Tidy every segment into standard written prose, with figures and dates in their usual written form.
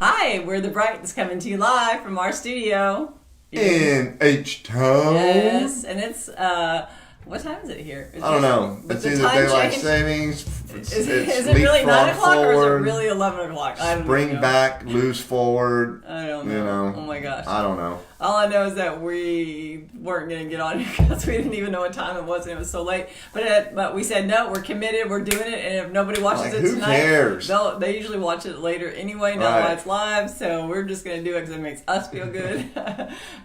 Hi, we're the Brightons coming to you live from our studio. In H-Town. Yes, and it's, what time is it here? I don't know. It's either daylight savings. Is it really 9 o'clock or is it really 11 o'clock? I don't Spring know. back, lose forward. I don't know. You know. Oh my gosh. I don't know. All I know is that we weren't going to get on here because we didn't even know what time it was and it was so late. But we said, no, we're committed, we're doing it, and if nobody watches it who tonight, cares? They usually watch it later anyway, not while it's live, so we're just going to do it because it makes us feel good.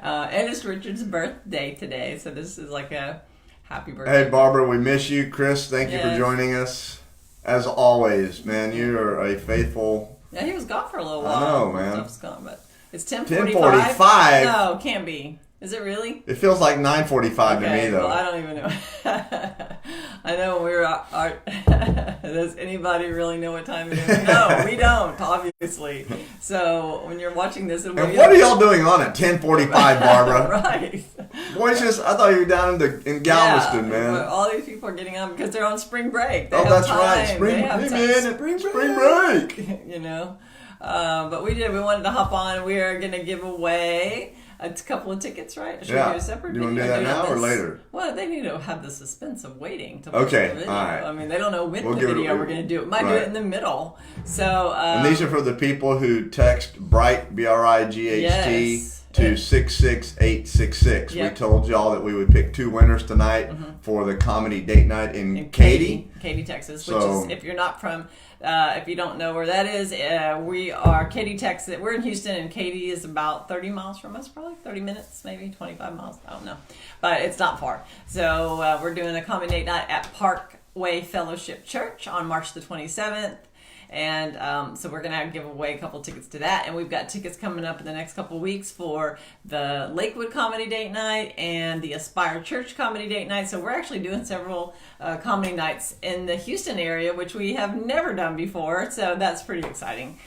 And it's Richard's birthday today, so this is like a happy birthday. Hey, Barbara, we miss you. Chris, thank you for joining us. As always, man, you are a faithful... Yeah, he was gone for a little while. I know, man. Stuff's gone, but it's 10:45. 10:45? No, it can't be. Is it really? It feels like 9:45 to me, though. Well, I don't even know. I know when we were does anybody really know what time it is? No, we don't, obviously. So when you're watching this... And what are y'all doing on at 10:45, Barbara? Right. Boy, I thought you were down in Galveston, man. But all these people are getting on because they're on spring break. That's right. Spring break. You know? But we wanted to hop on. We are going to give away a couple of tickets, right? Should we do a separate video? You want to do that now or later? Well, they need to have the suspense of waiting to watch the video. All right. I mean, they don't know when the video we're going to do it. Might do it in the middle. So, and these are for the people who text BRIGHT, B-R-I-G-H-T, to 66866. We told y'all that we would pick 2 winners tonight for the comedy date night in Katy, Texas, which is, if you're not from... if you don't know where that is, we are Katy, Texas. We're in Houston, and Katy is about 30 miles from us, probably 30 minutes, maybe 25 miles. I don't know, but it's not far. So we're doing a comedy date night at Parkway Fellowship Church on March the 27th. And so we're going to give away a couple tickets to that. And we've got tickets coming up in the next couple weeks for the Lakewood Comedy Date Night and the Aspire Church Comedy Date Night. So we're actually doing several comedy nights in the Houston area, which we have never done before. So that's pretty exciing.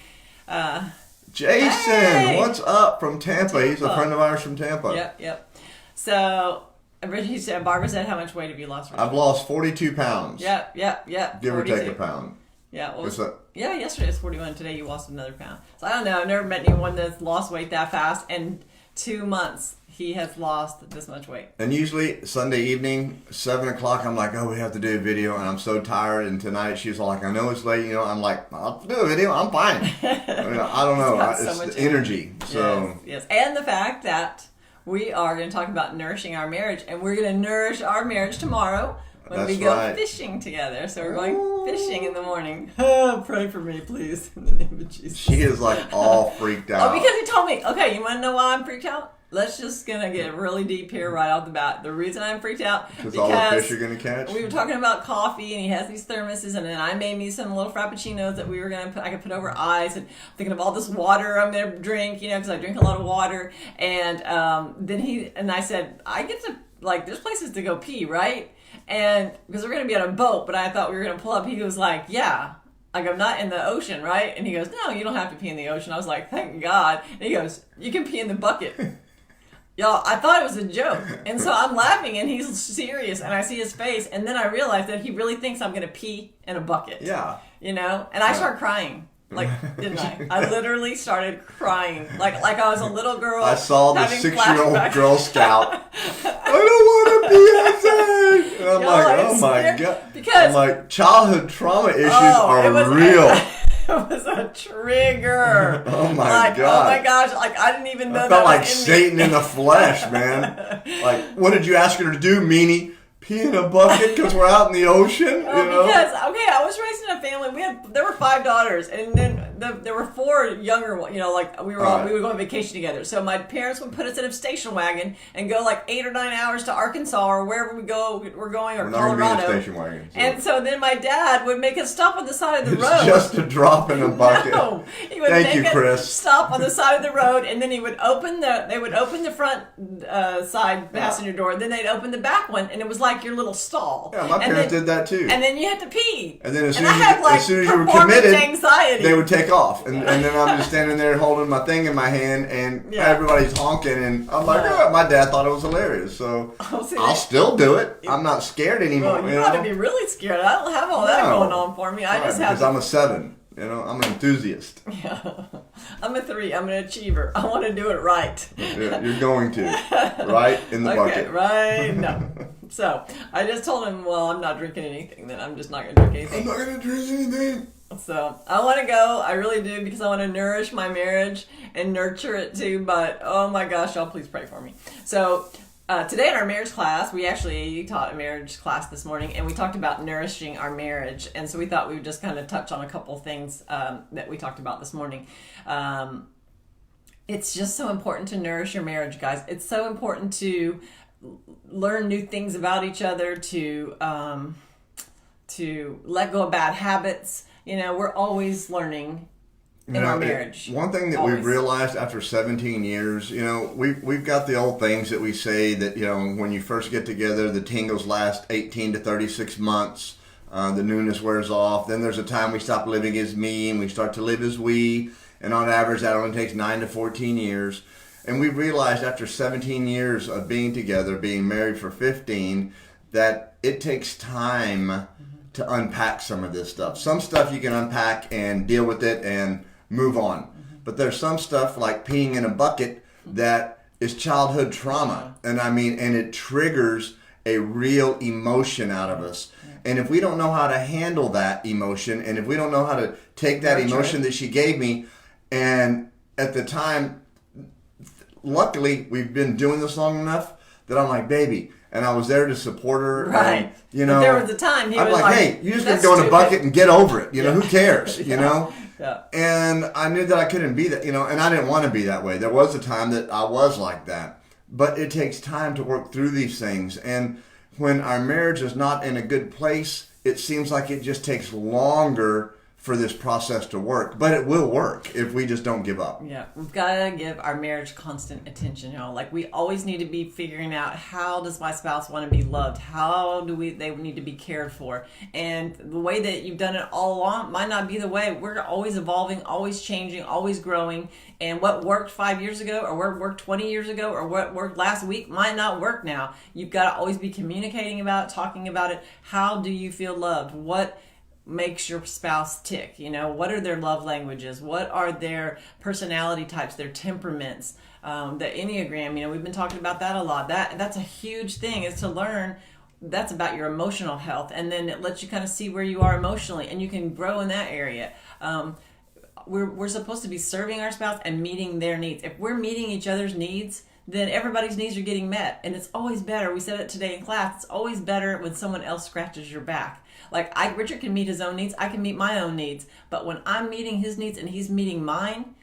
Jason, what's up from Tampa? He's a friend of ours from Tampa. Yep. So... Barbara said, how much weight have you lost? Richard? I've lost 42 pounds. Yep. Give 42. Or take a pound. Yeah, yesterday was 41. Today you lost another pound. So I don't know. I've never met anyone that's lost weight that fast. And 2 months, he has lost this much weight. And usually Sunday evening, 7 o'clock, I'm like, we have to do a video. And I'm so tired. And tonight she's like, I know it's late. I'm like, I'll do a video. I'm fine. I don't know. It's the energy. So yes. And the fact that we are going to talk about nourishing our marriage. And we're going to nourish our marriage tomorrow. When we go fishing together. So we're going fishing in the morning. Pray for me, please, in the name of Jesus. She is like all freaked out. Because he told me, okay, you want to know why I'm freaked out? Let's just going to get really deep here right off the bat. The reason I'm freaked out because all the fish you're going to catch? We were talking about coffee, and he has these thermoses, and then I made me some little frappuccinos that we were going to I could put over ice, and I'm thinking of all this water I'm going to drink, because I drink a lot of water. And then I said, I get to, there's places to go pee, right? And because we're going to be on a boat, but I thought we were going to pull up. He was like, yeah, I'm not in the ocean, right? And he goes, no, you don't have to pee in the ocean. I was like, thank God. And he goes, you can pee in the bucket. Y'all, I thought it was a joke. And so I'm laughing, and he's serious, and I see his face, and then I realize that he really thinks I'm going to pee in a bucket. Yeah. And I start crying. Didn't I? I literally started crying. Like I was a little girl. I saw the 6-year-old Girl Scout. I don't want to be outside. And I'm oh my God. Because childhood trauma issues are real. It was a trigger. Oh my God. Oh my gosh. I didn't even know that. I felt like Satan in the flesh, man. What did you ask her to do, meanie? Pee in a bucket because we're out in the ocean? Because, I was raised in a family. There were 5 daughters, and then there were 4 younger ones. We would go on vacation together. So my parents would put us in a station wagon and go 8 or 9 hours to Arkansas or wherever we're going, or Colorado. Station wagon, And so then my dad would make us stop on the side of the road. Just a drop in a bucket. No, he would Thank you, Chris. Stop on the side of the road, and then they would open the front side passenger door, then they'd open the back one, and it was like your little stall. Yeah, my parents did that too. And then you had to pee. And then as soon as you were committed, anxiety. They would take off. And then I'm just standing there holding my thing in my hand, and everybody's honking, and I'm like, my dad thought it was hilarious, so I'll still do it. I'm not scared anymore. Well, you ought to be really scared. I don't have all that going on for me. I just have. Because I'm a 7. I'm an enthusiast. Yeah. I'm a 3. I'm an achiever. I want to do it right. You're going to. Right in the bucket. Right? No. So I just told him, well, I'm not drinking anything. Then I'm just not going to drink anything. I'm not going to drink anything. So I want to go. I really do, because I want to nourish my marriage and nurture it too. But oh my gosh, y'all, please pray for me. So today in our marriage class, we actually taught a marriage class this morning, and we talked about nourishing our marriage. And so we thought we would just kind of touch on a couple things that we talked about this morning. It's just so important to nourish your marriage, guys. It's so important to learn new things about each other, to let go of bad habits. You know, we're always learning in our marriage. One thing that we've realized after 17 years, you know, we've got the old things that we say that, you know, when you first get together, the tingles last 18 to 36 months. The newness wears off. Then there's a time we stop living as me and we start to live as we. And on average, that only takes 9 to 14 years. And we realized after 17 years of being together, being married for 15, that it takes time to unpack some of this stuff. Some stuff you can unpack and deal with it and move on. But there's some stuff like peeing in a bucket that is childhood trauma. And and it triggers a real emotion out of us. And if we don't know how to handle that emotion, and if we don't know how to take that emotion that she gave me, and at the time, luckily, we've been doing this long enough that I'm like, baby, and I was there to support her. Right. And, you know, but there was a time he I'm was like, hey, you just got to go in a bucket and get over it. You know, who cares? Yeah. You know? Yeah. And I knew that I couldn't be that, you know, and I didn't want to be that way. There was a time that I was like that. But it takes time to work through these things. And when our marriage is not in a good place, it seems like it just takes longer for this process to work. But it will work if we just don't give up. Yeah, we've got to give our marriage constant attention, you know. Like, we always need to be figuring out, how does my spouse want to be loved? How do they need to be cared for? And the way that you've done it all along might not be the way. We're always evolving, always changing, always growing. And what worked 5 years ago, or what worked 20 years ago, or what worked last week might not work now. You've got to always be communicating about it, talking about it. How do you feel loved? What makes your spouse tick? You know, what are their love languages? What are their personality types, their temperaments? The Enneagram, you know, we've been talking about that a lot. That's a huge thing, is to learn. That's about your emotional health, and then it lets you kind of see where you are emotionally, and you can grow in that area. We're supposed to be serving our spouse and meeting their needs. If we're meeting each other's needs, then everybody's needs are getting met. And it's always better. We said it today in class. It's always better when someone else scratches your back. Like, Richard can meet his own needs. I can meet my own needs. But when I'm meeting his needs and he's meeting mine,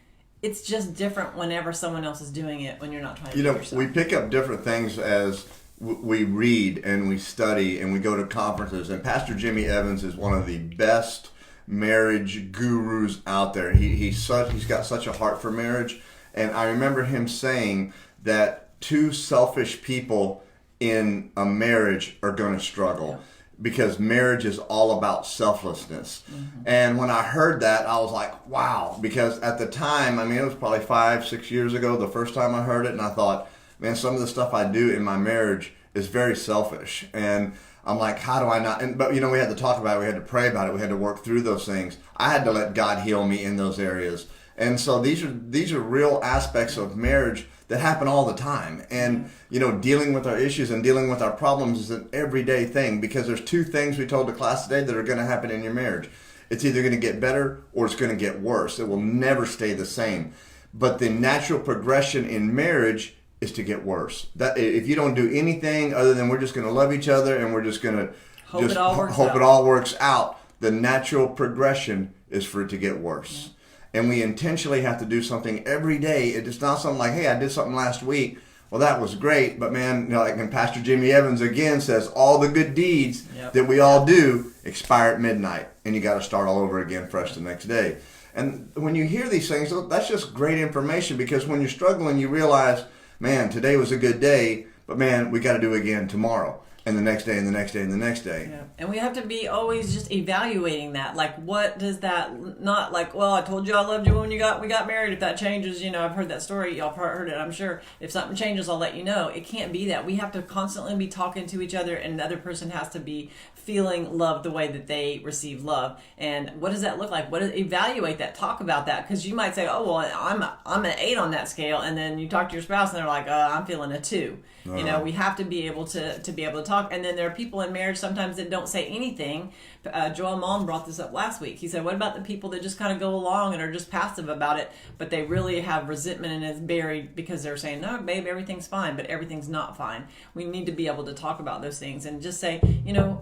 it's just different whenever someone else is doing it, when you're not trying to do it yourself. We pick up different things as we read and we study and we go to conferences. And Pastor Jimmy Evans is one of the best marriage gurus out there. He's got such a heart for marriage. And I remember him saying that two selfish people in a marriage are going to struggle, because marriage is all about selflessness. And when I heard that, I was like, wow, because at the time, it was probably 5-6 years ago, the first time I heard it, and I thought, man, some of the stuff I do in my marriage is very selfish. And I'm like, how do I not? But we had to talk about it. We had to pray about it. We had to work through those things. I had to let God heal me in those areas. And so these are real aspects of marriage that happen all the time. And, dealing with our issues and dealing with our problems is an everyday thing, because there's two things we told the class today that are going to happen in your marriage. It's either going to get better or it's going to get worse. It will never stay the same. But the natural progression in marriage is to get worse. That if you don't do anything other than we're just going to love each other and we're just going to hope it all works out, the natural progression is for it to get worse. Yeah. And we intentionally have to do something every day. It's not something like, hey, I did something last week. Well, that was great. But man, and Pastor Jimmy Evans again says all the good deeds that we all do expire at midnight. And you got to start all over again fresh the next day. And when you hear these things, that's just great information, because when you're struggling, you realize, man, today was a good day, but man, we got to do it again tomorrow. and the next day and the next day and the next day. Yeah. And we have to be always just evaluating that. Like, what does that, not like, well, I told you I loved you when we got married. If that changes, I've heard that story. Y'all heard it, I'm sure. If something changes, I'll let you know. It can't be that. We have to constantly be talking to each other, and the other person has to be feeling loved the way that they receive love. And what does that look like? Evaluate that. Talk about that. Because you might say, oh, well, I'm an 8 on that scale. And then you talk to your spouse and they're like, I'm feeling a 2. We have to be able to talk. And then there are people in marriage sometimes that don't say anything. Joel Malm brought this up last week. He said, what about the people that just kind of go along and are just passive about it, but they really have resentment and it's buried because they're saying, no, babe, everything's fine, but everything's not fine. We need to be able to talk about those things and just say,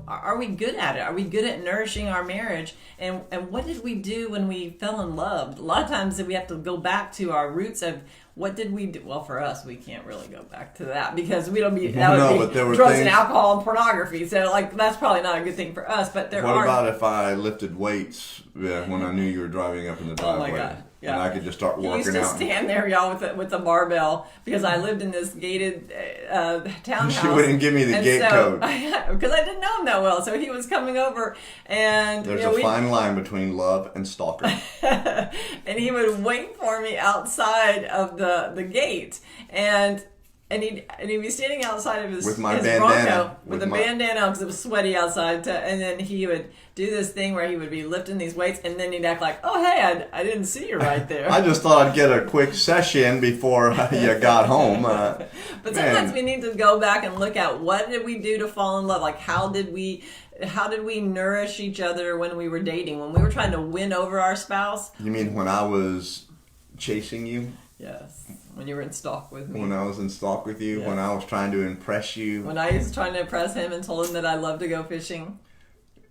are we good at it? Are we good at nourishing our marriage? And what did we do when we fell in love? A lot of times we have to go back to our roots of what did we do? Well, for us, we can't really go back to that because we don't be drugs and alcohol and pornography. So, that's probably not a good thing for us. But what about if I lifted weights when I knew you were driving up in the driveway? Oh my God. Yeah. And I could just start working out. You used to stand there, y'all, with the barbell because I lived in this gated townhouse. She wouldn't give me the gate code because I didn't know him that well. So he was coming over, and there's a fine line between love and stalker. And he would wait for me outside of the gate, and he'd be standing outside of his bandana. Bronco with a bandana because it was sweaty outside. And then he would do this thing where he would be lifting these weights, and then he'd act like, oh, hey, I didn't see you right there. I just thought I'd get a quick session before you got home. But sometimes we need to go back and look at what did we do to fall in love? Like, how did we nourish each other when we were dating, when we were trying to win over our spouse? You mean when I was chasing you? Yes. When you were in stalk with me. When I was in stalk with you. Yeah. When I was trying to impress you. When I was trying to impress him and told him that I love to go fishing.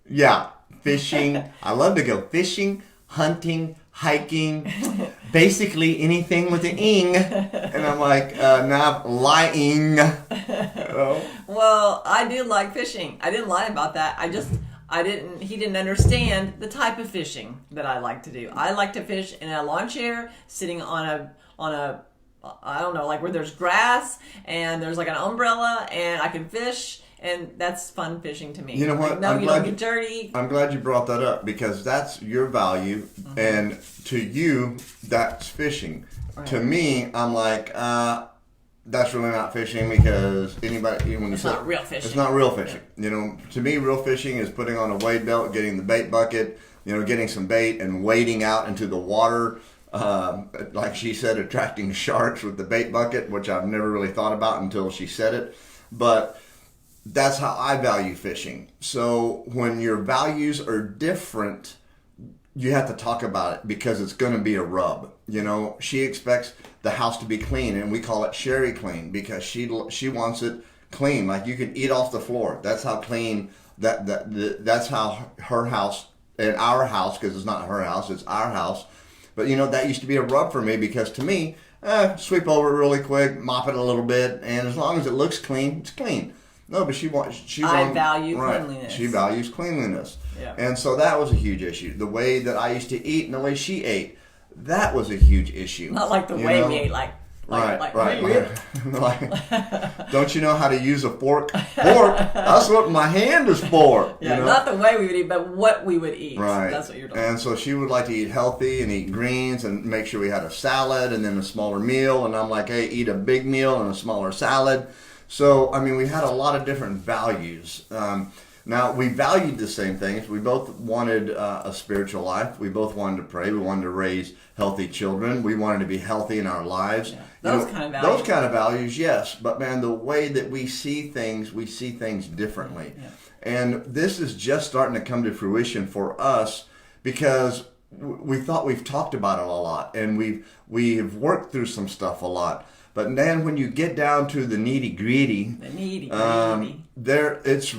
Yeah. Fishing. I love to go fishing, hunting, hiking, basically anything with an ing. And I'm like, nah, lying. Well, I do like fishing. I didn't lie about that. He didn't understand the type of fishing that I like to do. I like to fish in a lawn chair, sitting on a I don't know, like where there's grass and there's like an umbrella and I can fish, and that's fun fishing to me. You know what? No, you don't get dirty. I'm glad you brought that up because that's your value, and to you, that's fishing. Right. To me, I'm like, that's really not fishing because it's not real fishing. It's not real fishing. Yeah. To me, real fishing is putting on a wade belt, getting the bait bucket, getting some bait and wading out into the water. Like she said, attracting sharks with the bait bucket, which I've never really thought about until she said it. But that's how I value fishing. So when your values are different, you have to talk about it because it's going to be a rub. She expects the house to be clean, and we call it Sherry clean because she wants it clean. Like you can eat off the floor. That's how clean that's how her house and our house, because it's not her house, it's our house. But that used to be a rub for me because to me, sweep over it really quick, mop it a little bit, and as long as it looks clean, it's clean. No, but I value cleanliness. She values cleanliness. Yeah. And so that was a huge issue. The way that I used to eat and the way she ate, that was a huge issue. Not like the way we ate, like Right. Don't you know how to use a fork? That's what my hand is for. Yeah, not the way we would eat, but what we would eat. Right. That's what you're talking about. And so she would like to eat healthy and eat greens and make sure we had a salad and then a smaller meal. And I'm like, hey, eat a big meal and a smaller salad. So, we had a lot of different values. Now, we valued the same things. We both wanted a spiritual life. We both wanted to pray. We wanted to raise healthy children. We wanted to be healthy in our lives. Yeah. Those kind of values, yes. But, man, the way that we see things differently. Yeah. And this is just starting to come to fruition for us because we thought we've talked about it a lot. And we've worked through some stuff a lot. But then when you get down to the nitty gritty,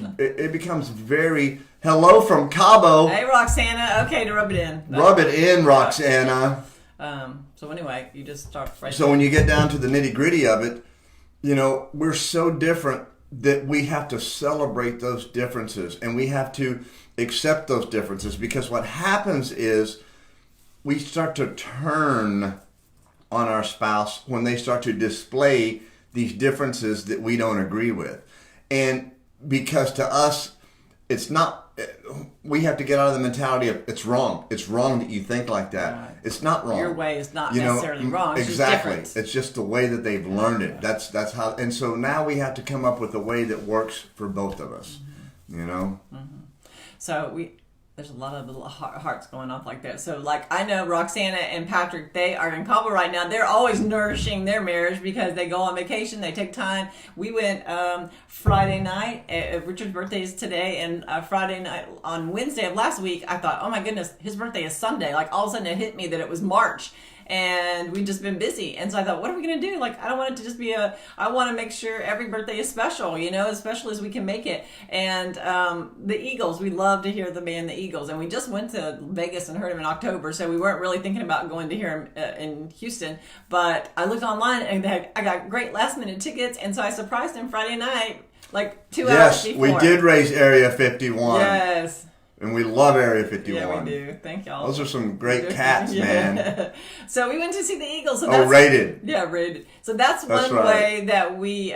it becomes very hello from Cabo. Hey Roxana, okay to rub it in. Rub it in, Roxana. So anyway, you just start right. So when you get down to the nitty gritty of it, we're so different that we have to celebrate those differences and we have to accept those differences because what happens is we start to turn on our spouse when they start to display these differences that we don't agree with. And because to us, it's not. We have to get out of the mentality of it's wrong. It's wrong that you think like that. Right. It's not wrong. Your way is not necessarily wrong. It's exactly. Just it's just the way that they've learned it. That's how. And so now we have to come up with a way that works for both of us. Mm-hmm. You know. Mm-hmm. So there's a lot of little hearts going off like that. So, like, I know Roxana and Patrick, they are in Cabo right now. They're always nourishing their marriage because they go on vacation. They take time. We went Friday night. Richard's birthday is today. And Friday night, on Wednesday of last week, I thought, oh my goodness, his birthday is Sunday. Like, all of a sudden it hit me that it was March. And we've just been busy. And so I thought, what are we going to do? Like, I don't want it to just be I want to make sure every birthday is special, you know, as special as we can make it. And the Eagles, we love to hear the band, the Eagles. And we just went to Vegas and heard them in October. So we weren't really thinking about going to hear them in Houston. But I looked online and I got great last minute tickets. And so I surprised them Friday night, like 2 hours before. Yes, we did raise Area 51. Yes. And we love Area 51. Yeah, we do. Thank y'all. Those are some great cats, man. So we went to see the Eagles. So rated. Yeah, rated. So that's one way that we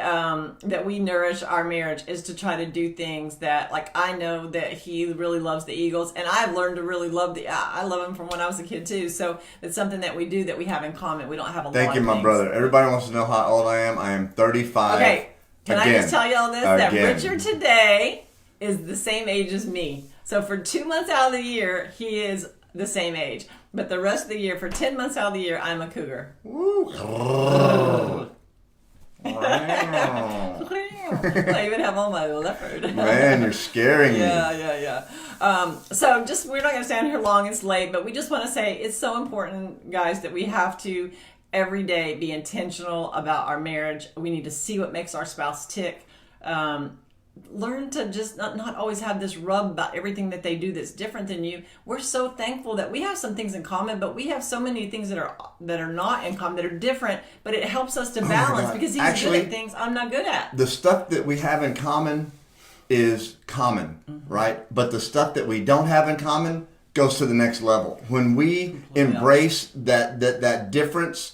nourish our marriage is to try to do things that, like, I know that he really loves the Eagles, and I've learned to really love I love them from when I was a kid too. So it's something that we do that we have in common. We don't have a lot of Thank you, my brother. Everybody wants to know how old I am. I am 35. Okay, can I just tell y'all this? That Richard today is the same age as me. So for 2 months out of the year, he is the same age. But the rest of the year, for 10 months out of the year, I'm a cougar. Woo. I even have on my leopard. Man, you're scaring me. Yeah. So we're not going to stand here long. It's late. But we just want to say it's so important, guys, that we have to every day be intentional about our marriage. We need to see what makes our spouse tick. Learn to just not always have this rub about everything that they do that's different than you. We're so thankful that we have some things in common, but we have so many things that are not in common, that are different, but it helps us to balance because he's good at things I'm not good at. The stuff that we have in common is common, right? But the stuff that we don't have in common goes to the next level. When we embrace that difference,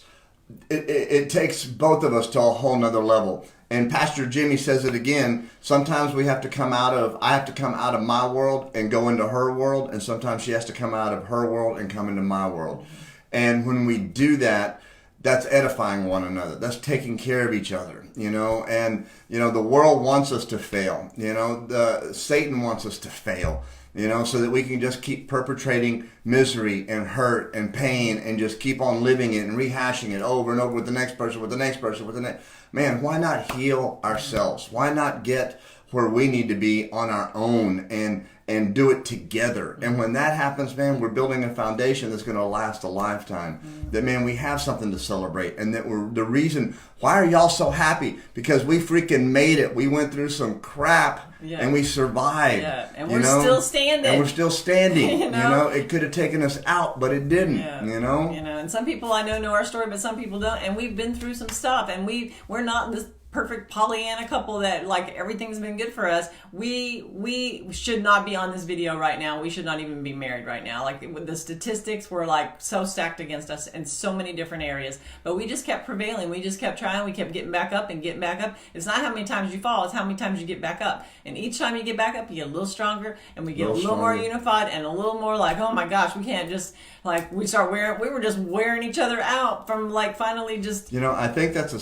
it takes both of us to a whole nother level. And Pastor Jimmy says it again. Sometimes I have to come out of my world and go into her world. And sometimes she has to come out of her world and come into my world. And when we do that, that's edifying one another. That's taking care of each other, you know. And, you know, the world wants us to fail. You know, Satan wants us to fail, you know, so that we can just keep perpetrating misery and hurt and pain and just keep on living it and rehashing it over and over with the next person, with the next person, with the next. Man, why not heal ourselves? Why not get where we need to be on our own and do it together? And when that happens, man, we're building a foundation that's going to last a lifetime. That, man, we have something to celebrate. And that we're the reason, why are y'all so happy? Because we freaking made it. We went through some crap and we survived. Yeah, and we're still standing. And we're still standing. You know, it could have taken us out, but it didn't. You know, and some people I know our story, but some people don't. And we've been through some stuff, and we're not this perfect Pollyanna couple that like everything's been good for us. We should not be on this video right now. We should not even be married right now. Like the statistics were like so stacked against us in so many different areas, but we just kept prevailing. We just kept trying. We kept getting back up and getting back up. It's not how many times you fall, it's how many times you get back up. And each time you get back up, you get a little stronger, and we get a little more unified and a little more like, oh my gosh, we can't just like we were just wearing each other out from like finally just. You know, I think that's a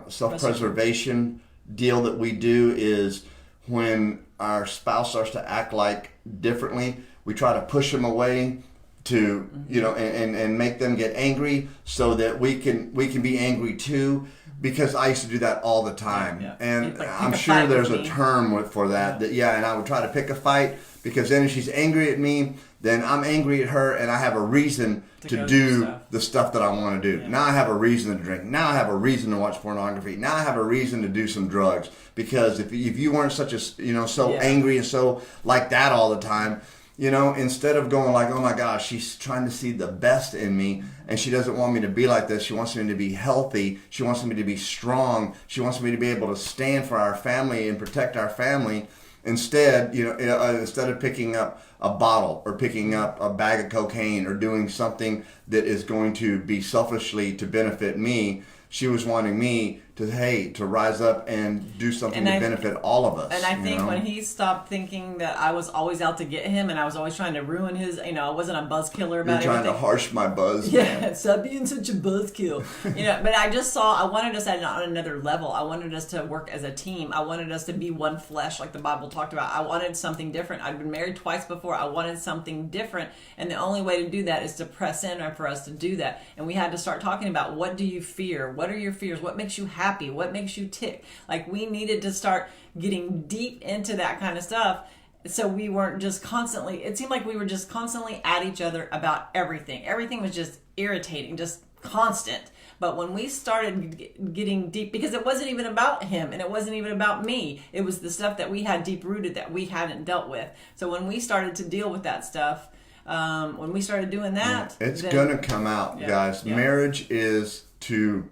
self-preservation deal that we do is when our spouse starts to act like differently, we try to push them away to, you know, and make them get angry so that we can be angry too. Because I used to do that all the time. And like, I'm sure there's a term for that. And I would try to pick a fight because then if she's angry at me, then I'm angry at her and I have a reason to do the stuff that I want to do. Now I have a reason to drink. Now I have a reason to watch pornography. Now I have a reason to do some drugs. Because if you weren't such a, you know, so angry and so like that all the time, you know, instead of going like, oh my gosh, she's trying to see the best in me and she doesn't want me to be like this. She wants me to be healthy. She wants me to be strong. She wants me to be able to stand for our family and protect our family. Instead, you know, instead of picking up a bottle or picking up a bag of cocaine or doing something that is going to be selfishly to benefit me, She was wanting me to rise up and do something to benefit all of us. And I think when he stopped thinking that I was always out to get him and I was always trying to ruin his, I wasn't a buzz killer about everything. You're trying to harsh my buzz. Yeah, stop being such a buzzkill. But I just I wanted us on another level. I wanted us to work as a team. I wanted us to be one flesh, like the Bible talked about. I wanted something different. I'd been married twice before. I wanted something different. And the only way to do that is to press in or for us to do that. And we had to start talking about, what do you fear? What are your fears? What makes you happy? What makes you tick? Like, we needed to start getting deep into that kind of stuff, so we weren't just constantly, it seemed like we were just constantly at each other about everything. Everything was just irritating, just constant. But when we started getting deep, because it wasn't even about him and it wasn't even about me, it was the stuff that we had deep rooted that we hadn't dealt with. So when we started to deal with that stuff, when we started doing that, it's gonna come out, guys. Marriage is to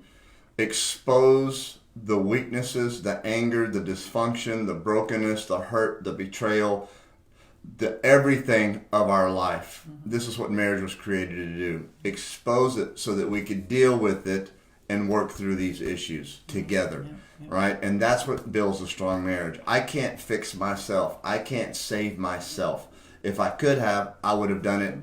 expose the weaknesses, the anger, the dysfunction, the brokenness, the hurt, the betrayal, the everything of our life. This is what marriage was created to do. Expose it so that we could deal with it and work through these issues together. Right? And that's what builds a strong marriage. I can't fix myself. I can't save myself. If I could have, I would have done it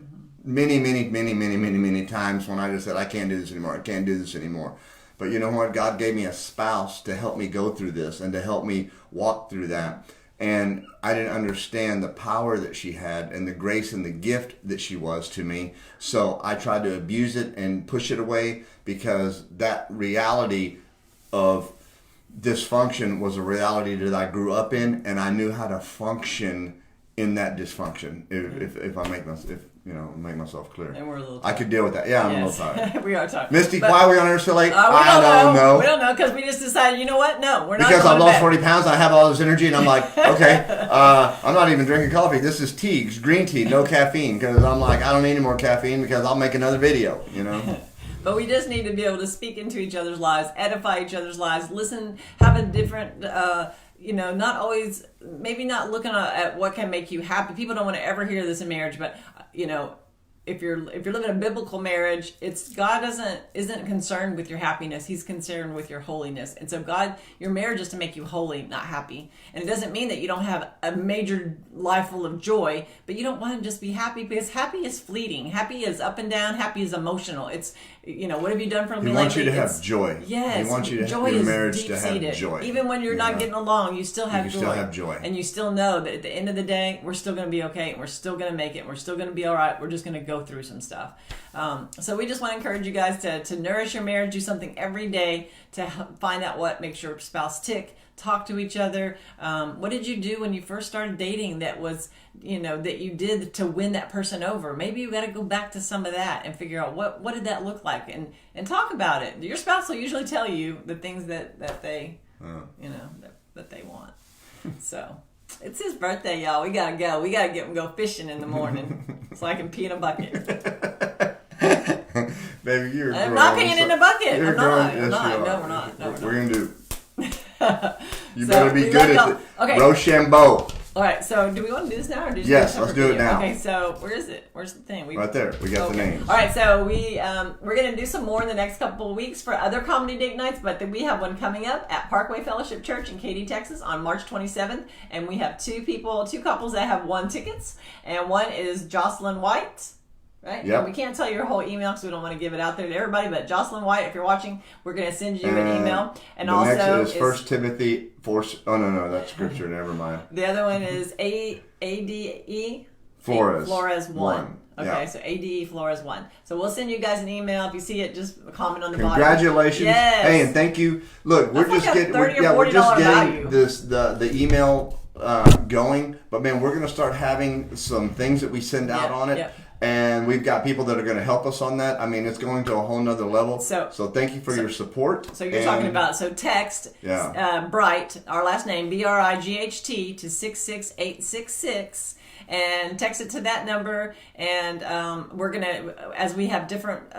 many times when I just said, I can't do this anymore. I can't do this anymore. But you know what? God gave me a spouse to help me go through this and to help me walk through that. And I didn't understand the power that she had and the grace and the gift that she was to me. So I tried to abuse it and push it away, because that reality of dysfunction was a reality that I grew up in, and I knew how to function in that dysfunction. If I make myself clear. And we're a little tired. I could deal with that. Yeah, I'm a little tired. We are tired. Misty, why are we on here so late? I don't know. We don't know, because we just decided, you know what? No, we're not. Because I've lost 40 pounds and I have all this energy, and I'm like, okay, I'm not even drinking coffee. This is tea, green tea, no caffeine, because I'm like, I don't need any more caffeine because I'll make another video, But we just need to be able to speak into each other's lives, edify each other's lives, listen, have a different, not always, maybe not looking at what can make you happy. People don't want to ever hear this in marriage, but, if you're living a biblical marriage, God isn't concerned with your happiness. He's concerned with your holiness. And so your marriage is to make you holy, not happy. And it doesn't mean that you don't have a major life full of joy, but you don't want to just be happy, because happy is fleeting. Happy is up and down. Happy is emotional. It's, what have you done for me lately? He wants you to have joy. Yes. He wants you to have your marriage to have joy. Even when you're not getting along, you still have joy. You still have joy. And you still know that at the end of the day, we're still going to be okay, and we're still going to make it, and we're still going to be all right. We're just going to go through some stuff. So we just want to encourage you guys to nourish your marriage, do something every day to find out what makes your spouse tick, talk to each other. What did you do when you first started dating that was, that you did to win that person over? Maybe you got to go back to some of that and figure out what did that look like, and talk about it. Your spouse will usually tell you the things that they, that they want. So it's his birthday, y'all. We gotta go. We gotta get him go fishing in the morning so I can pee in a bucket. Baby, you're I'm not peeing in a bucket. I'm not. Yes, No, we're not. We're gonna do. You better be good at it. Okay. Rochambeau. All right. So, do we want to do this now, or do you? Yes, let's do it now. Okay. So, where is it? Where's the thing? Right there. We got the names. All right. So we're gonna do some more in the next couple of weeks for other comedy date nights, but then we have one coming up at Parkway Fellowship Church in Katy, Texas, on March 27th, and we have two couples that have won tickets, and one is Jocelyn White. Right? Yep. We can't tell you your whole email because we don't want to give it out there to everybody, but Jocelyn White, if you're watching, we're going to send you an email. And the next is 1 Timothy 4. Oh, no, that's scripture. Never mind. The other one is ADE Flores 1. Okay, yeah. so ADE Flores 1. So we'll send you guys an email. If you see it, just comment on the bottom. Congratulations. Yes. Hey, and thank you. Look, we're just getting the email going, but man, we're going to start having some things that we send out on it. Yep. And we've got people that are going to help us on that. I mean, it's going to a whole nother level. So thank you for your support. So you're talking about, text Bright, our last name, BRIGHT, to 66866. And text it to that number. And we're going to, as we have different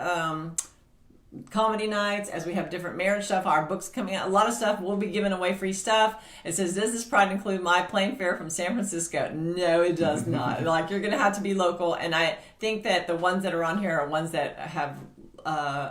comedy nights, as we have different marriage stuff, our books coming out, a lot of stuff, we'll be giving away free stuff. It says, does this pride include my plane fare from San Francisco? No, it does not. Like, you're going to have to be local, and I think that the ones that are on here are ones that have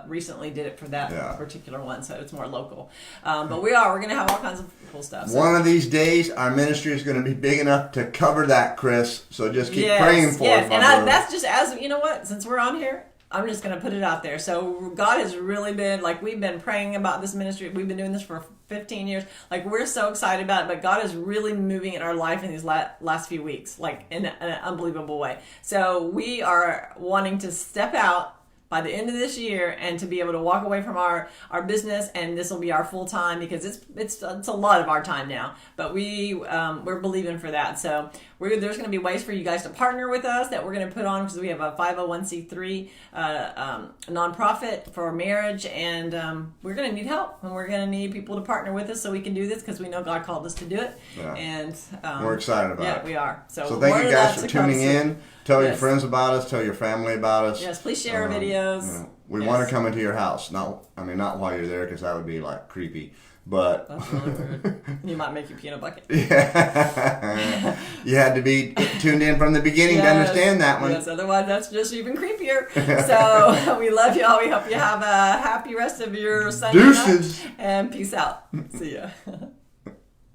recently did it for that particular one, so it's more local. But we're going to have all kinds of cool stuff. So. One of these days, our ministry is going to be big enough to cover that, Chris. So just keep praying for us. And that's just as you know what. Since we're on here, I'm just going to put it out there. So God has really been, like, we've been praying about this ministry. We've been doing this for 15 years. Like, we're so excited about it, but God is really moving in our life in these last few weeks, like in an unbelievable way. So we are wanting to step out by the end of this year and to be able to walk away from our business, and this will be our full time, because it's a lot of our time now, but we're believing for that. So there's going to be ways for you guys to partner with us that we're going to put on, because we have a 501c3 nonprofit for marriage, and we're going to need help, and we're going to need people to partner with us so we can do this, because we know God called us to do it. And we're excited about it. Yeah, we are. So thank you guys for tuning in. Tell your friends about us. Tell your family about us. Yes, please share our videos. We want to come into your house. Not while you're there, because that would be like creepy. But that's really weird. You might make your peanut bucket. Yeah, you had to be tuned in from the beginning to understand that one. Yes, otherwise that's just even creepier. So we love y'all. We hope you have a happy rest of your Sunday night. And peace out. See ya.